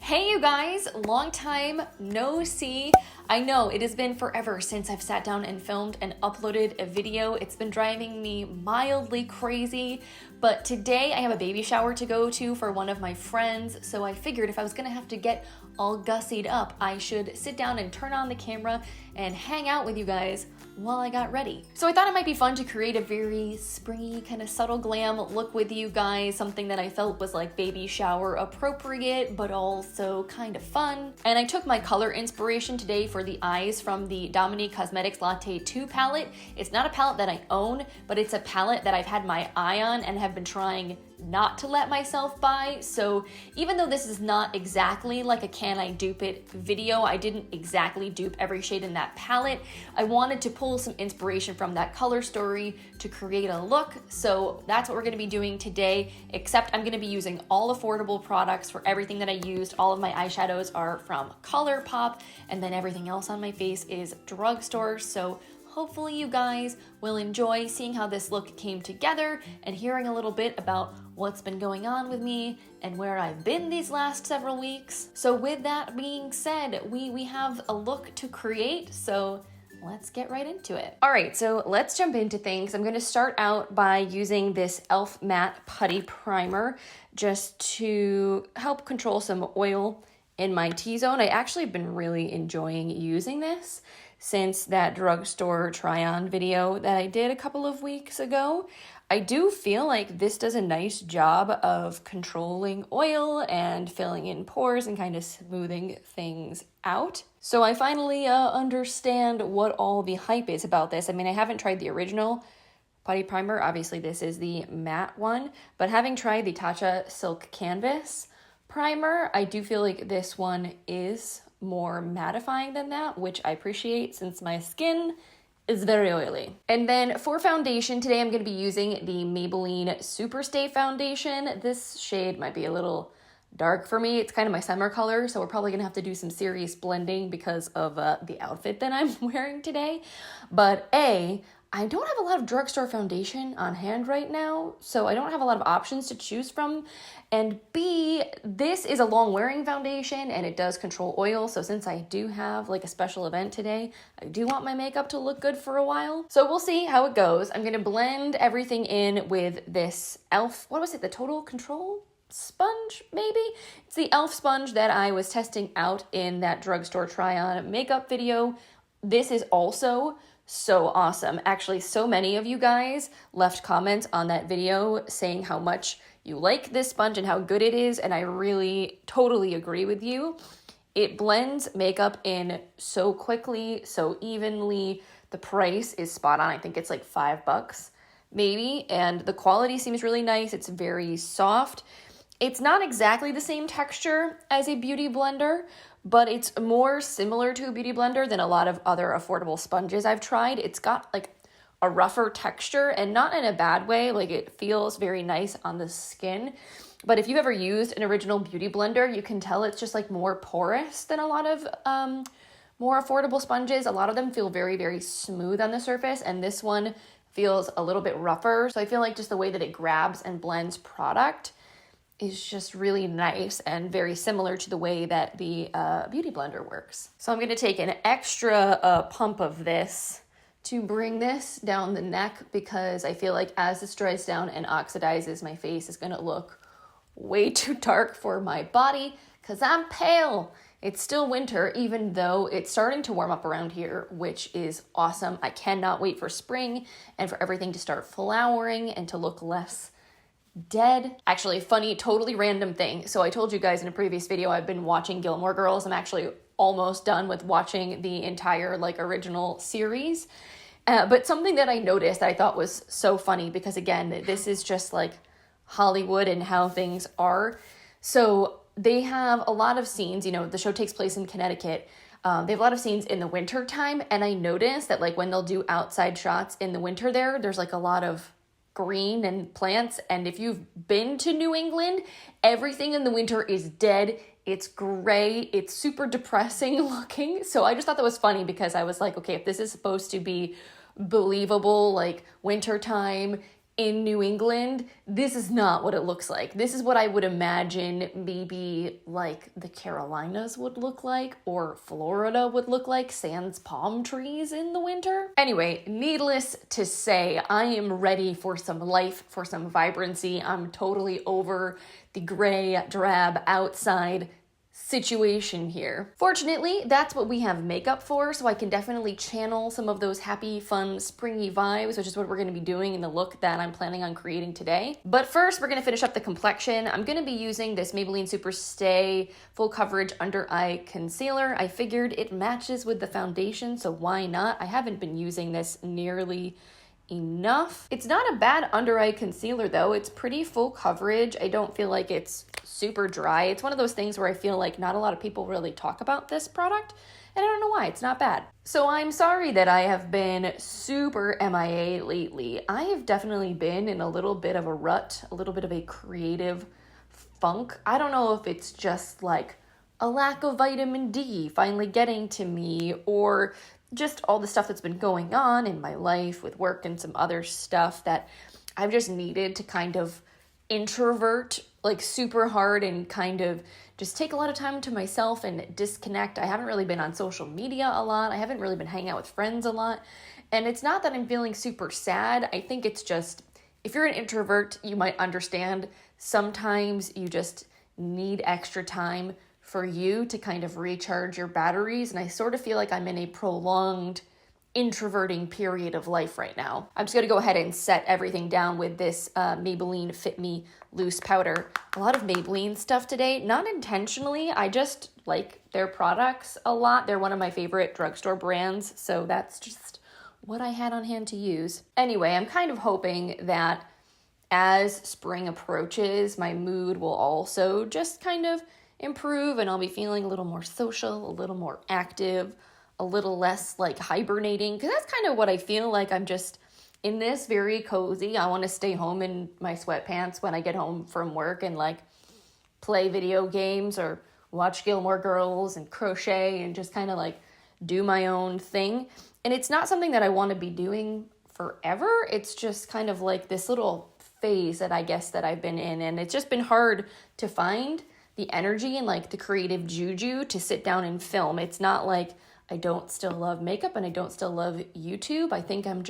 Hey you guys, long time no see. I know it has been forever since I've sat down and filmed and uploaded a video. It's been driving me mildly crazy, but today I have a baby shower to go to for one of my friends, so I figured if I was gonna have to get all gussied up, I should sit down and turn on the camera and hang out with you guys while I got ready. So I thought it might be fun to create a very springy, kind of subtle glam look with you guys, something that I felt was like baby shower appropriate, but also kind of fun. And I took my color inspiration today for the eyes from the Dominique Cosmetics Latte 2 palette. It's not a palette that I own, but it's a palette that I've had my eye on and have been trying not to let myself buy. So even though this is not exactly like a can I dupe it video, I didn't exactly dupe every shade in that palette. I wanted to pull some inspiration from that color story to create a look. So that's what we're gonna be doing today, except I'm gonna be using all affordable products for everything that I used. All of my eyeshadows are from ColourPop, and then everything else on my face is drugstore. So hopefully you guys will enjoy seeing how this look came together and hearing a little bit about what's been going on with me and where I've been these last several weeks. So with that being said, we have a look to create, so let's get right into it. All right, so let's jump into things. I'm gonna start out by using this e.l.f. Matte Putty Primer just to help control some oil in my T-zone. I actually have been really enjoying using this since that drugstore try-on video that I did a couple of weeks ago. I do feel like this does a nice job of controlling oil and filling in pores and kind of smoothing things out. So I finally understand what all the hype is about this. I mean, I haven't tried the original Putty Primer. Obviously, this is the matte one, but having tried the Tatcha Silk Canvas Primer, I do feel like this one is more mattifying than that, which I appreciate since my skin is very oily. And then for foundation, today I'm going to be using the Maybelline Superstay foundation. This shade might be a little dark for me. It's kind of my summer color, so we're probably going to have to do some serious blending because of the outfit that I'm wearing today. But I don't have a lot of drugstore foundation on hand right now, so I don't have a lot of options to choose from. And B, this is a long wearing foundation and it does control oil. So since I do have like a special event today, I do want my makeup to look good for a while. So we'll see how it goes. I'm gonna blend everything in with this e.l.f., what was it, the Total Control sponge, maybe? It's the e.l.f. sponge that I was testing out in that drugstore try-on makeup video. This is also so awesome. Actually, so many of you guys left comments on that video saying how much you like this sponge and how good it is, and I really totally agree with you. It blends makeup in so quickly, so evenly. The price is spot on. I think it's like $5 maybe, and the quality seems really nice. It's very soft. It's not exactly the same texture as a beauty blender, but it's more similar to a beauty blender than a lot of other affordable sponges I've tried. It's got like a rougher texture, and not in a bad way. Like, it feels very nice on the skin. But if you've ever used an original beauty blender, you can tell it's just like more porous than a lot of more affordable sponges. A lot of them feel very, very smooth on the surface, and this one feels a little bit rougher. So I feel like just the way that it grabs and blends product is just really nice and very similar to the way that the beauty blender works. So I'm gonna take an extra pump of this to bring this down the neck, because I feel like as this dries down and oxidizes, my face is gonna look way too dark for my body because I'm pale. It's still winter, even though it's starting to warm up around here, which is awesome. I cannot wait for spring and for everything to start flowering and to look less dead. Actually, funny, totally random thing. So I told you guys in a previous video, I've been watching Gilmore Girls. I'm actually almost done with watching the entire like original series. But something that I noticed that I thought was so funny, because again, this is just like Hollywood and how things are. So they have a lot of scenes, you know, the show takes place in Connecticut. They have a lot of scenes in the winter time. And I noticed that like when they'll do outside shots in the winter there's like a lot of green and plants. And if you've been to New England, everything in the winter is dead. It's gray. It's super depressing looking. So I just thought that was funny, because I was like, okay, if this is supposed to be believable, like wintertime in New England, this is not what it looks like. This is what I would imagine maybe like the Carolinas would look like, or Florida would look like, sans palm trees in the winter. Anyway, needless to say, I am ready for some life, for some vibrancy. I'm totally over the gray, drab outside situation here. Fortunately, that's what we have makeup for, so I can definitely channel some of those happy, fun, springy vibes, which is what we're going to be doing in the look that I'm planning on creating today. But first, we're going to finish up the complexion. I'm going to be using this Maybelline Superstay Full Coverage Under Eye Concealer. I figured it matches with the foundation, so why not? I haven't been using this nearly enough. It's not a bad under eye concealer though. It's pretty full coverage. I don't feel like it's super dry. It's one of those things where I feel like not a lot of people really talk about this product, and I don't know why. It's not bad. So I'm sorry that I have been super MIA lately. I have definitely been in a little bit of a rut, a little bit of a creative funk. I don't know if it's just like a lack of vitamin D finally getting to me, or just all the stuff that's been going on in my life with work and some other stuff that I've just needed to kind of introvert like super hard and kind of just take a lot of time to myself and disconnect. I haven't really been on social media a lot. I haven't really been hanging out with friends a lot. And it's not that I'm feeling super sad. I think it's just, if you're an introvert, you might understand sometimes you just need extra time for you to kind of recharge your batteries. And I sort of feel like I'm in a prolonged introverting period of life right now. I'm just gonna go ahead and set everything down with this Maybelline Fit Me Loose Powder. A lot of Maybelline stuff today, not intentionally. I just like their products a lot. They're one of my favorite drugstore brands, so that's just what I had on hand to use. Anyway, I'm kind of hoping that as spring approaches, my mood will also just kind of improve, and I'll be feeling a little more social, a little more active, a little less like hibernating, because that's kind of what I feel like. I'm just in this very cozy. I want to stay home in my sweatpants when I get home from work and like play video games or watch Gilmore Girls and crochet and just kind of like do my own thing. And it's not something that I want to be doing forever. It's just kind of like this little phase that I guess that I've been in, and it's just been hard to find the energy and like the creative juju to sit down and film. It's not like I don't still love makeup and I don't still love YouTube. I think I'm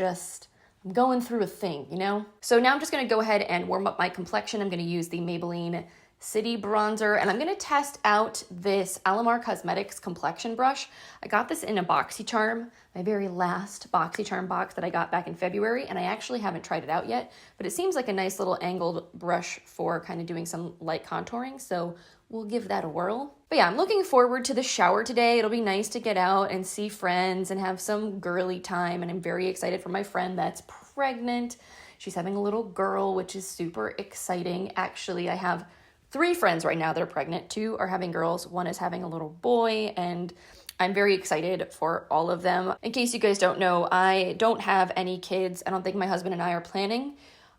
going through a thing, you know? So now I'm just gonna go ahead and warm up my complexion. I'm gonna use the Maybelline City Bronzer, and I'm gonna test out this Alamar Cosmetics complexion brush. I got this in a BoxyCharm, my very last BoxyCharm box that I got back in February, and I actually haven't tried it out yet, but it seems like a nice little angled brush for kind of doing some light contouring, so we'll give that a whirl. But yeah, I'm looking forward to the shower today. It'll be nice to get out and see friends and have some girly time, and I'm very excited for my friend that's pregnant. She's having a little girl, which is super exciting. Actually, I have 3 friends right now that are pregnant. 2 are having girls, 1 is having a little boy, and I'm very excited for all of them. In case you guys don't know, I don't have any kids. I don't think my husband and I are planning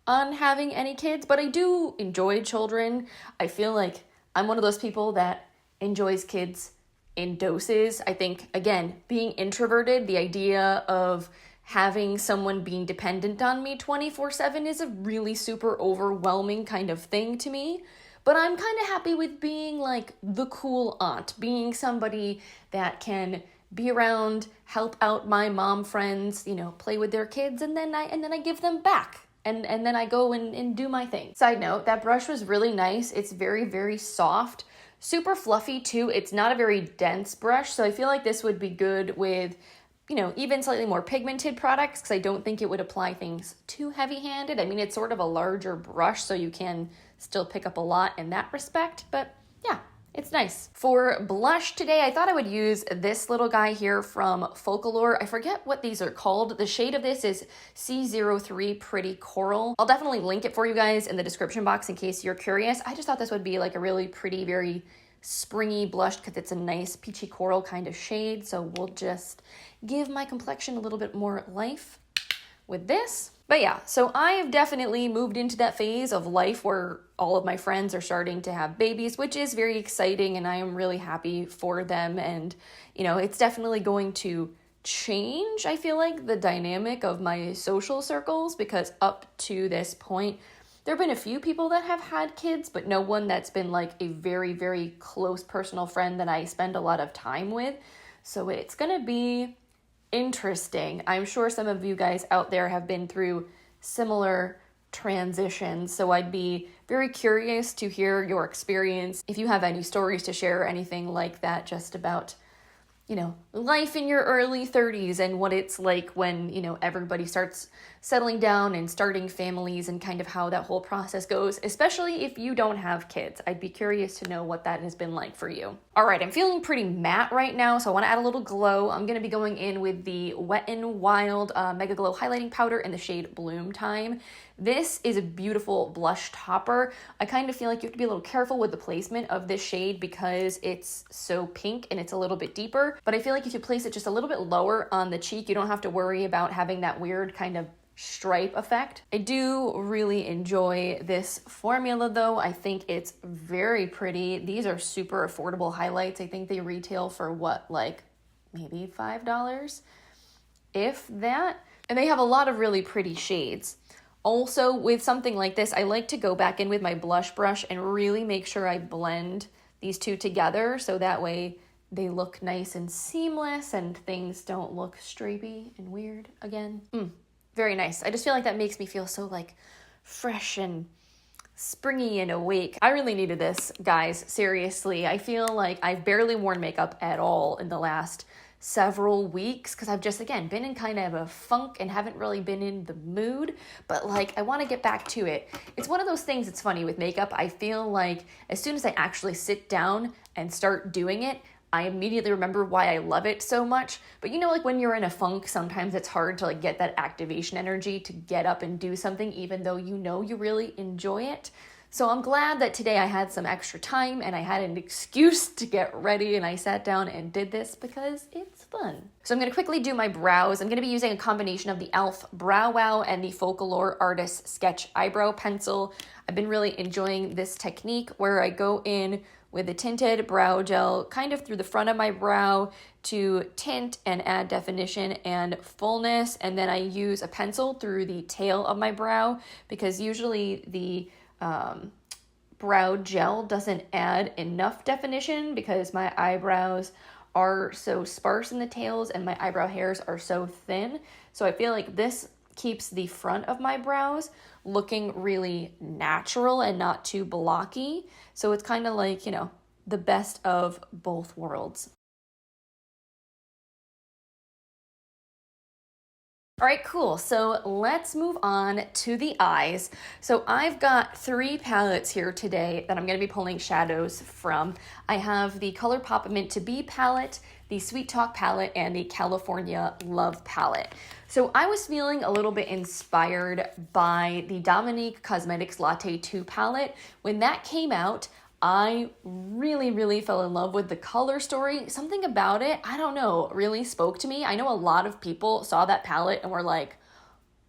on having any kids, but I do enjoy children. I feel like I'm one of those people that enjoys kids in doses. I think, again, being introverted, the idea of having someone being dependent on me 24/7 is a really super overwhelming kind of thing to me. But I'm kind of happy with being like the cool aunt, being somebody that can be around, help out my mom friends, you know, play with their kids, and then I give them back. And then I go and do my thing. Side note, that brush was really nice. It's very, very soft, super fluffy too. It's not a very dense brush, so I feel like this would be good with, you know, even slightly more pigmented products, because I don't think it would apply things too heavy-handed. I mean, it's sort of a larger brush, so you can still pick up a lot in that respect, but yeah, it's nice. For blush today, I thought I would use this little guy here from Focallure. I forget what these are called. The shade of this is C03 Pretty Coral. I'll definitely link it for you guys in the description box in case you're curious. I just thought this would be like a really pretty, very springy blush because it's a nice peachy coral kind of shade. So we'll just give my complexion a little bit more life with this. But yeah, so I've definitely moved into that phase of life where all of my friends are starting to have babies, which is very exciting, and I am really happy for them. And, you know, it's definitely going to change, I feel like, the dynamic of my social circles, because up to this point, there have been a few people that have had kids, but no one that's been like a very, very close personal friend that I spend a lot of time with. So it's gonna be interesting. I'm sure some of you guys out there have been through similar transitions, so I'd be very curious to hear your experience. If you have any stories to share or anything like that, just about, you know, life in your early 30s and what it's like when, you know, everybody starts settling down and starting families and kind of how that whole process goes, especially if you don't have kids. I'd be curious to know what that has been like for you. All right, I'm feeling pretty matte right now, so I want to add a little glow. I'm going to be going in with the Wet n Wild Mega Glow Highlighting Powder in the shade Bloom Time. This is a beautiful blush topper. I kind of feel like you have to be a little careful with the placement of this shade because it's so pink and it's a little bit deeper. But I feel like if you place it just a little bit lower on the cheek, you don't have to worry about having that weird kind of stripe effect. I do really enjoy this formula though. I think it's very pretty. These are super affordable highlights. I think they retail for what, like maybe $5, if that. And they have a lot of really pretty shades. Also, with something like this, I like to go back in with my blush brush and really make sure I blend these two together so that way they look nice and seamless and things don't look stripey and weird again. Very nice. I just feel like that makes me feel so like fresh and springy and awake. I really needed this, guys. Seriously, I feel like I've barely worn makeup at all in the last several weeks because I've just, again, been in kind of a funk and haven't really been in the mood, but like I want to get back to it. It's one of those things. It's funny with makeup. I feel like as soon as I actually sit down and start doing it, I immediately remember why I love it so much. But you know, like when you're in a funk, sometimes it's hard to like get that activation energy to get up and do something, even though you know you really enjoy it. So I'm glad that today I had some extra time and I had an excuse to get ready and I sat down and did this because it's fun. So I'm going to quickly do my brows. I'm going to be using a combination of the e.l.f. Brow Wow and the Focallure Artist Sketch Eyebrow Pencil. I've been really enjoying this technique where I go in with a tinted brow gel kind of through the front of my brow to tint and add definition and fullness. And then I use a pencil through the tail of my brow because usually the brow gel doesn't add enough definition because my eyebrows are so sparse in the tails and my eyebrow hairs are so thin. So I feel like this keeps the front of my brows looking really natural and not too blocky. So it's kind of like, you know, the best of both worlds. All right, cool. So let's move on to the eyes. So I've got 3 palettes here today that I'm going to be pulling shadows from. I have the ColourPop Mint to Be palette, the Sweet Talk palette, and the California Love palette. So I was feeling a little bit inspired by the Dominique Cosmetics Latte 2 palette. When that came out, I really fell in love with the color story. Something about it, I don't know, really spoke to me. I know a lot of people saw that palette and were like,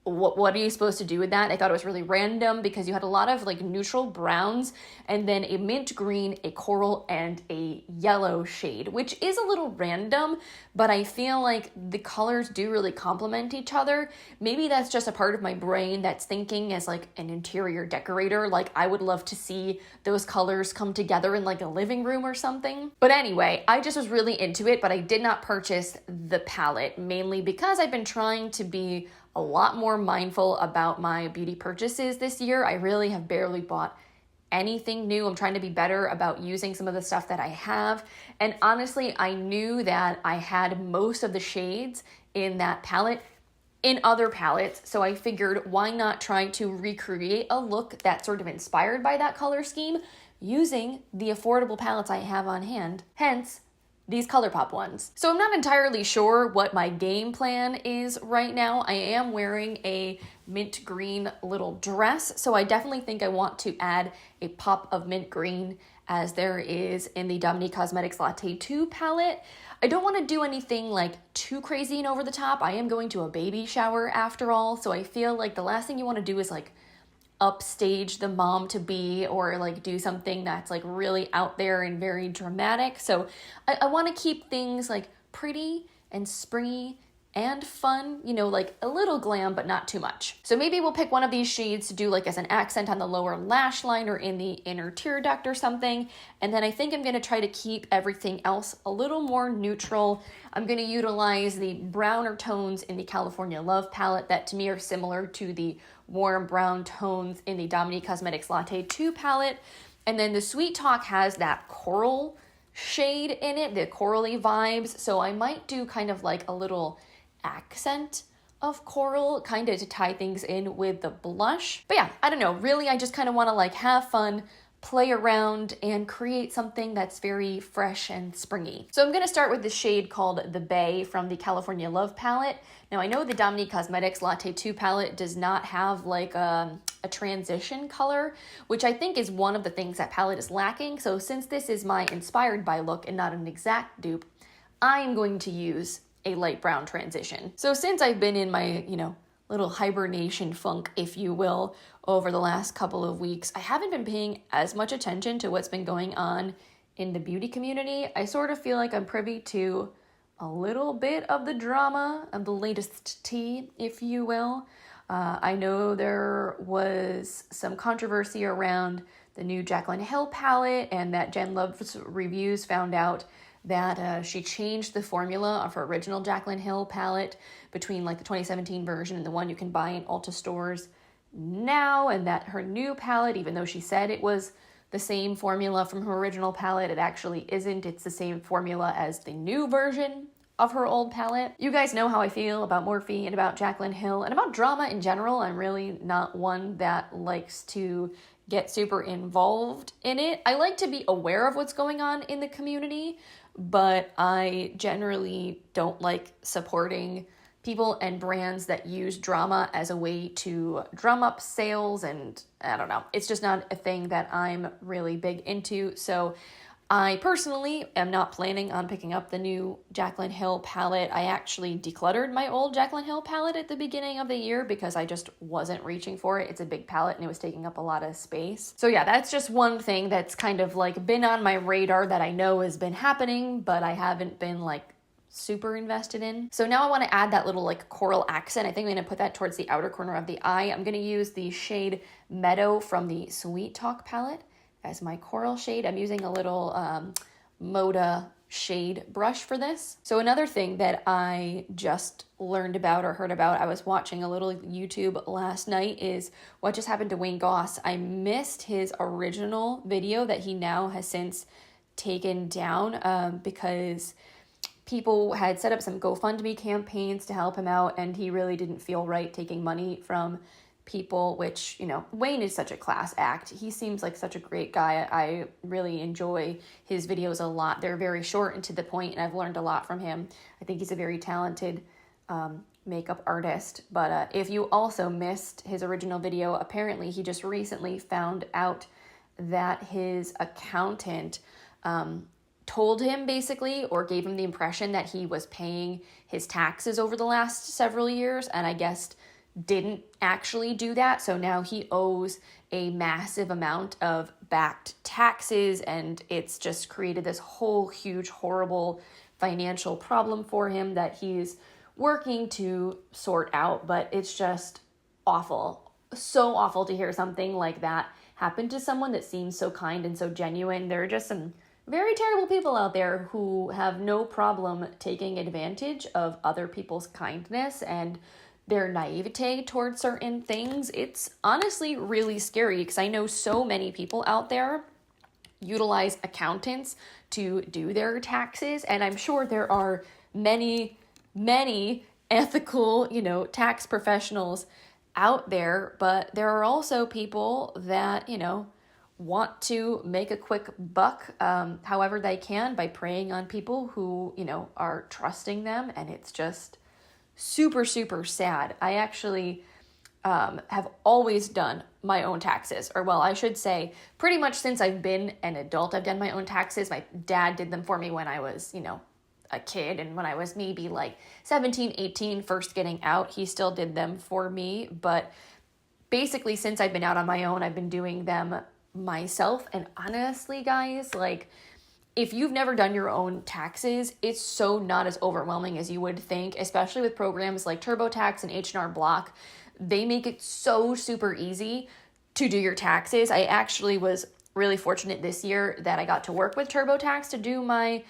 what are you supposed to do with that? I thought it was really random because you had a lot of like neutral browns and then a mint green, a coral, and a yellow shade, which is a little random, but I feel like the colors do really complement each other. Maybe that's just a part of my brain that's thinking as like an interior decorator. Like I would love to see those colors come together in like a living room or something. But anyway, I just was really into it, but I did not purchase the palette mainly because I've been trying to be a lot more mindful about my beauty purchases this year. I really have barely bought anything new. I'm trying to be better about using some of the stuff that I have. And honestly, I knew that I had most of the shades in that palette in other palettes. So I figured why not try to recreate a look that's sort of inspired by that color scheme using the affordable palettes I have on hand. Hence, these ColourPop ones. So I'm not entirely sure what my game plan is right now. I am wearing a mint green little dress, so I definitely think I want to add a pop of mint green as there is in the Dominique Cosmetics Latte 2 palette. I don't want to do anything like too crazy and over the top. I am going to a baby shower after all, so I feel like the last thing you want to do is like upstage the mom to be or like do something that's like really out there and very dramatic. So I want to keep things like pretty and springy and fun, you know, like a little glam, but not too much. So maybe we'll pick one of these shades to do like as an accent on the lower lash line or in the inner tear duct or something. And then I think I'm gonna try to keep everything else a little more neutral. I'm gonna utilize the browner tones in the California Love palette that to me are similar to the warm brown tones in the Dominique Cosmetics Latte 2 palette. And then the Sweet Talk has that coral shade in it, the corally vibes. So I might do kind of like a little accent of coral kind of to tie things in with the blush. But yeah, I don't know, really I just kind of want to like have fun, play around, and create something that's very fresh and springy. So I'm going to start with the shade called The Bay from the California Love palette. Now I know the Dominique Cosmetics Latte 2 palette does not have like a transition color, which I think is one of the things that palette is lacking. So since this is my inspired by look and not an exact dupe, I am going to use a light brown transition. So since I've been in my, you know, little hibernation funk, if you will, over the last couple of weeks, I haven't been paying as much attention to what's been going on in the beauty community. I sort of feel like I'm privy to a little bit of the drama of the latest tea, if you will. I know there was some controversy around the new Jaclyn Hill palette, and that Jen Love's reviews found out that she changed the formula of her original Jaclyn Hill palette between like the 2017 version and the one you can buy in Ulta stores now, and that her new palette, even though she said it was the same formula from her original palette, it actually isn't. It's the same formula as the new version of her old palette. You guys know how I feel about Morphe and about Jaclyn Hill and about drama in general. I'm really not one that likes to get super involved in it. I like to be aware of what's going on in the community, but I generally don't like supporting people and brands that use drama as a way to drum up sales, and I don't know. It's just not a thing that I'm really big into. So I personally am not planning on picking up the new Jaclyn Hill palette. I actually decluttered my old Jaclyn Hill palette at the beginning of the year because I just wasn't reaching for it. It's a big palette and it was taking up a lot of space. So yeah, that's just one thing that's kind of like been on my radar that I know has been happening, but I haven't been like super invested in. So now I want to add that little like coral accent. I think I'm going to put that towards the outer corner of the eye. I'm going to use the shade Meadow from the Sweet Talk palette as my coral shade. I'm using a little Moda shade brush for this. So another thing that I just learned about or heard about, I was watching a little YouTube last night, is what just happened to Wayne Goss. I missed his original video that he now has since taken down because people had set up some GoFundMe campaigns to help him out, and he really didn't feel right taking money from people, which, you know, Wayne is such a class act. He seems like such a great guy. I really enjoy his videos a lot. They're very short and to the point, and I've learned a lot from him. I think he's a very talented makeup artist. But if you also missed his original video, apparently he just recently found out that his accountant told him basically, or gave him the impression that he was paying his taxes over the last several years, and I guess didn't actually do that. So now he owes a massive amount of backed taxes, and it's just created this whole huge horrible financial problem for him that he's working to sort out. But it's just awful, so awful to hear something like that happen to someone that seems so kind and so genuine. There are just some very terrible people out there who have no problem taking advantage of other people's kindness and their naivete towards certain things. It's honestly really scary because I know so many people out there utilize accountants to do their taxes, and I'm sure there are many ethical, you know, tax professionals out there, but there are also people that, you know, want to make a quick buck however they can by preying on people who, you know, are trusting them, and it's just super, super sad. I actually have always done my own taxes, or well, I should say pretty much since I've been an adult, I've done my own taxes. My dad did them for me when I was, you know, a kid, and when I was maybe like 17, 18, first getting out, he still did them for me. But basically since I've been out on my own, I've been doing them myself. And honestly, guys, like, if you've never done your own taxes, it's so not as overwhelming as you would think, especially with programs like TurboTax and H&R Block. They make it so super easy to do your taxes. I actually was really fortunate this year that I got to work with TurboTax to do my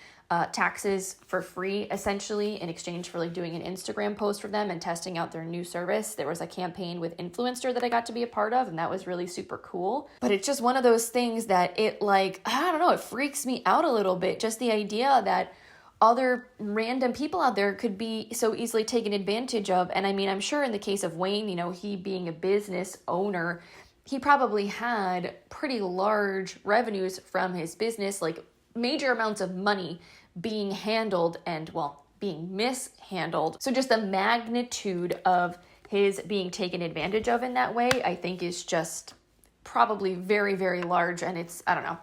taxes for free, essentially, in exchange for like doing an Instagram post for them and testing out their new service. There was a campaign with Influencer that I got to be a part of, and that was really super cool. But it's just one of those things that it like, I don't know, it freaks me out a little bit. Just the idea that other random people out there could be so easily taken advantage of. And I mean, I'm sure in the case of Wayne, you know, he being a business owner, he probably had pretty large revenues from his business, like major amounts of money being handled and, well, being mishandled. So just the magnitude of his being taken advantage of in that way, I think is just probably very, very large. And it's, I don't know,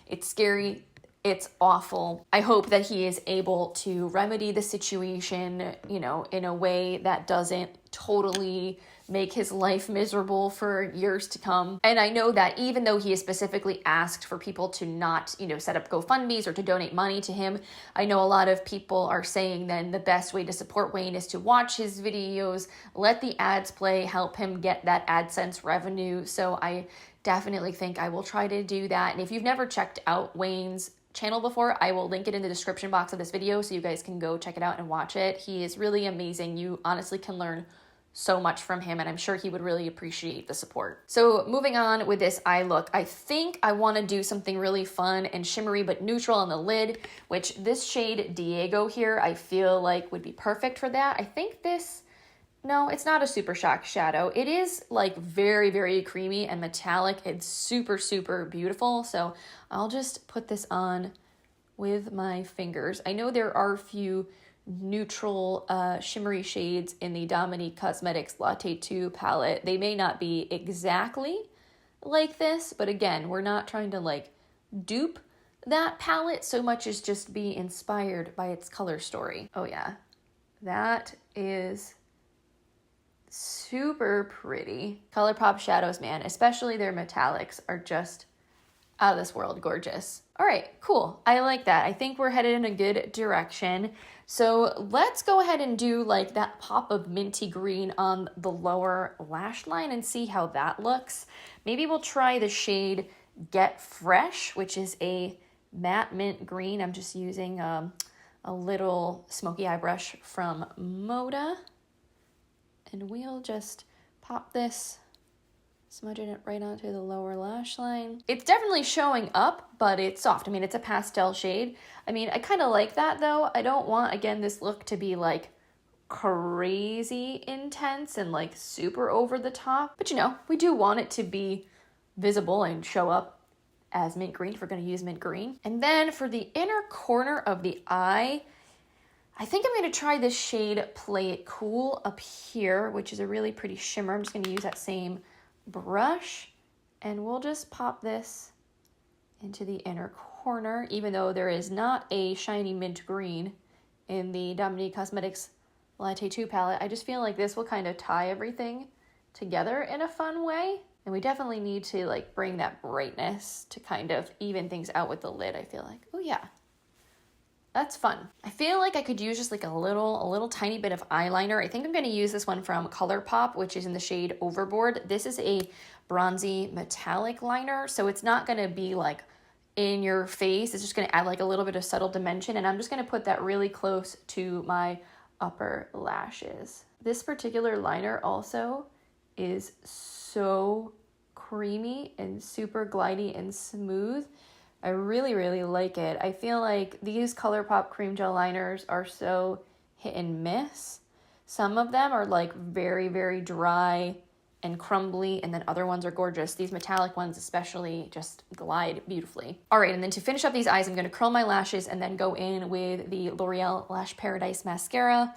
it's scary. It's awful. I hope that he is able to remedy the situation, you know, in a way that doesn't totally make his life miserable for years to come. And I know that even though he has specifically asked for people to not, you know, set up GoFundMes or to donate money to him, I know a lot of people are saying then the best way to support Wayne is to watch his videos, let the ads play, help him get that AdSense revenue. So I definitely think I will try to do that. And if you've never checked out Wayne's channel before, I will link it in the description box of this video so you guys can go check it out and watch it. He is really amazing. You honestly can learn so much from him, and I'm sure he would really appreciate the support. So moving on with this eye look, I think I want to do something really fun and shimmery but neutral on the lid, which this shade Diego here, I feel like would be perfect for that. I think this, no, it's not a Super Shock shadow. It is like very, very creamy and metallic. It's super, super beautiful. So I'll just put this on with my fingers. I know there are a few neutral shimmery shades in the Dominique Cosmetics Latte 2 palette. They may not be exactly like this, but again, we're not trying to like dupe that palette so much as just be inspired by its color story. Oh yeah, that is super pretty. ColourPop shadows, man, especially their metallics, are just out of this world gorgeous. All right, cool. I like that. I think we're headed in a good direction. So let's go ahead and do like that pop of minty green on the lower lash line and see how that looks. Maybe we'll try the shade Get Fresh, which is a matte mint green. I'm just using a little smoky eye brush from Moda. And we'll just pop this, smudging it right onto the lower lash line. It's definitely showing up, but it's soft. I mean, it's a pastel shade. I mean, I kind of like that though. I don't want, again, this look to be like crazy intense and like super over the top. But you know, we do want it to be visible and show up as mint green if we're going to use mint green. And then for the inner corner of the eye, I think I'm going to try this shade Play It Cool up here, which is a really pretty shimmer. I'm just going to use that same brush, and we'll just pop this into the inner corner, even though there is not a shiny mint green in the Dominique Cosmetics Latte 2 palette. I just feel like this will kind of tie everything together in a fun way. And we definitely need to like bring that brightness to kind of even things out with the lid, I feel like. Oh yeah. That's fun. I feel like I could use just like a little tiny bit of eyeliner. I think I'm going to use this one from ColourPop, which is in the shade Overboard. This is a bronzy metallic liner, so it's not going to be like in your face. It's just going to add like a little bit of subtle dimension, and I'm just going to put that really close to my upper lashes. This particular liner also is so creamy and super glidey and smooth. I really, really like it. I feel like these ColourPop cream gel liners are so hit and miss. Some of them are like very, very dry and crumbly, and then other ones are gorgeous. These metallic ones especially just glide beautifully. All right, and then to finish up these eyes, I'm going to curl my lashes and then go in with the L'Oreal Lash Paradise Mascara.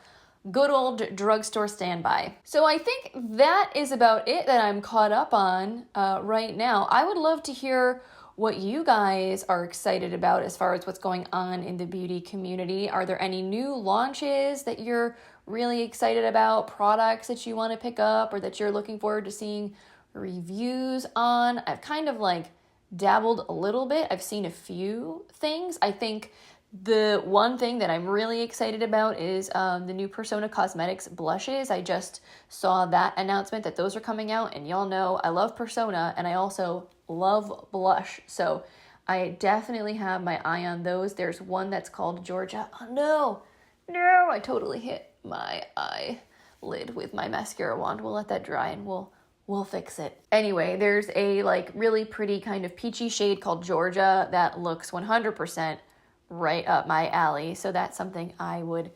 Good old drugstore standby. So I think that is about it that I'm caught up on right now. I would love to hear what you guys are excited about as far as what's going on in the beauty community. Are there any new launches that you're really excited about, products that you want to pick up or that you're looking forward to seeing reviews on? I've kind of like dabbled a little bit. I've seen a few things. I think the one thing that I'm really excited about is the new Persona Cosmetics blushes. I just saw that announcement that those are coming out, and y'all know I love Persona and I also love blush. So I definitely have my eye on those. There's one that's called Georgia. Oh no, I totally hit my eyelid with my mascara wand. We'll let that dry and we'll fix it. Anyway, there's a like really pretty kind of peachy shade called Georgia that looks 100% right up my alley. So that's something I would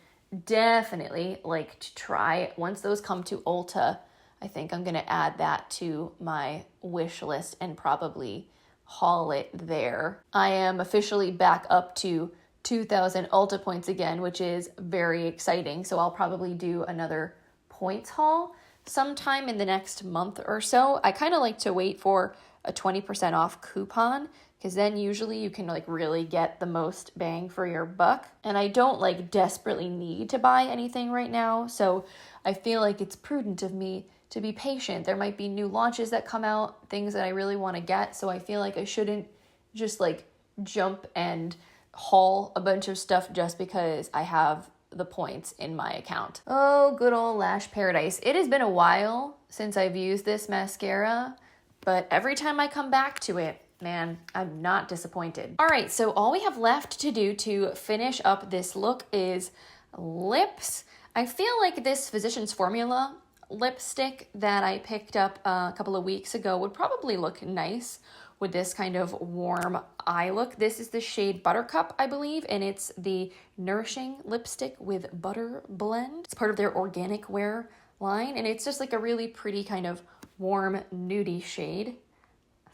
definitely like to try. Once those come to Ulta, I think I'm gonna add that to my wish list and probably haul it there. I am officially back up to 2,000 Ulta points again, which is very exciting. So I'll probably do another points haul sometime in the next month or so. I kind of like to wait for a 20% off coupon, because then usually you can like really get the most bang for your buck. And I don't like desperately need to buy anything right now, so I feel like it's prudent of me to be patient. There might be new launches that come out, things that I really want to get, so I feel like I shouldn't just like jump and haul a bunch of stuff just because I have the points in my account. Oh, good old Lash Paradise. It has been a while since I've used this mascara, but every time I come back to it, man, I'm not disappointed. All right, so all we have left to do to finish up this look is lips. I feel like this Physicians Formula lipstick that I picked up a couple of weeks ago would probably look nice with this kind of warm eye look. This is the shade Buttercup, I believe, and it's the Nourishing lipstick with Butter Blend. It's part of their organic wear line, and it's just like a really pretty kind of warm nudie shade.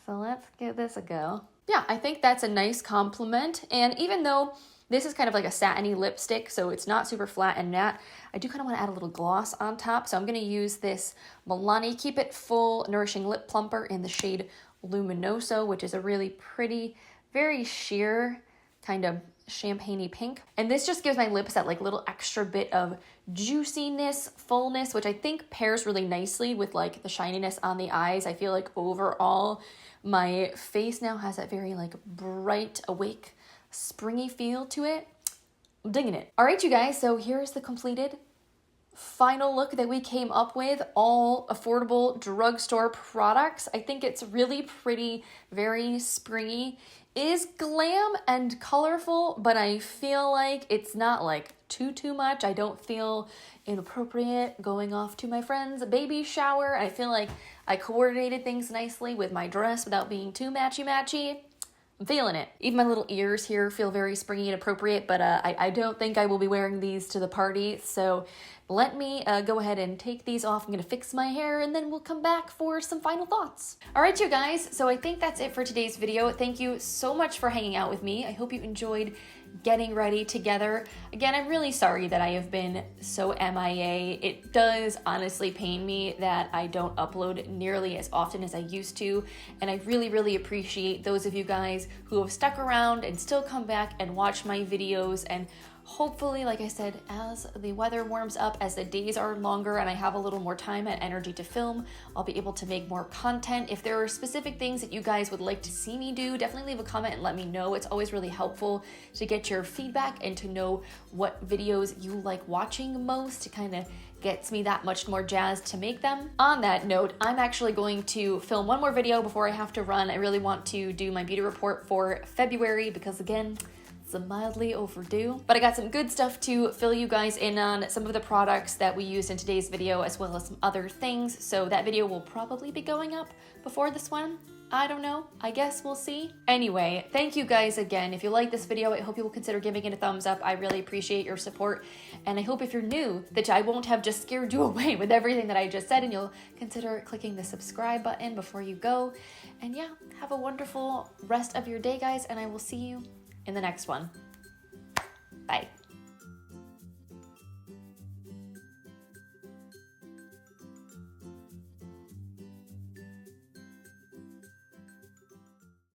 So let's give this a go. Yeah, I think that's a nice compliment, and even though this is kind of like a satiny lipstick, so it's not super flat and matte, I do kind of want to add a little gloss on top, so I'm going to use this Milani Keep It Full Nourishing Lip Plumper in the shade Luminoso, which is a really pretty, very sheer kind of champagne-y pink. And this just gives my lips that like little extra bit of juiciness, fullness, which I think pairs really nicely with like the shininess on the eyes. I feel like overall my face now has that very like bright, awake, springy feel to it. I'm digging it. All right, you guys, so here's the completed final look that we came up with, all affordable drugstore products. I think it's really pretty, very springy. It is glam and colorful, but I feel like it's not like too much. I don't feel inappropriate going off to my friend's baby shower. I feel like I coordinated things nicely with my dress without being too matchy-matchy. I'm feeling it. Even my little ears here feel very springy and appropriate, but I don't think I will be wearing these to the party, so let me go ahead and take these off. I'm gonna fix my hair and then we'll come back for some final thoughts. All right, you guys, so I think that's it for today's video. Thank you so much for hanging out with me. I hope you enjoyed getting ready together. Again, I'm really sorry that I have been so MIA. It does honestly pain me that I don't upload nearly as often as I used to, and I really appreciate those of you guys who have stuck around and still come back and watch my videos. And hopefully, like I said, as the weather warms up, as the days are longer and I have a little more time and energy to film, I'll be able to make more content. If there are specific things that you guys would like to see me do, definitely leave a comment and let me know. It's always really helpful to get your feedback and to know what videos you like watching most. It kind of gets me that much more jazzed to make them. On that note, I'm actually going to film one more video before I have to run. I really want to do my beauty report for February because, again, it's mildly overdue, but I got some good stuff to fill you guys in on, some of the products that we used in today's video as well as some other things. So that video will probably be going up before this one. I don't know, I guess we'll see. Anyway, thank you guys again. If you like this video, I hope you will consider giving it a thumbs up. I really appreciate your support. And I hope if you're new that I won't have just scared you away with everything that I just said, and you'll consider clicking the subscribe button before you go. And yeah, have a wonderful rest of your day, guys, and I will see you in the next one. Bye.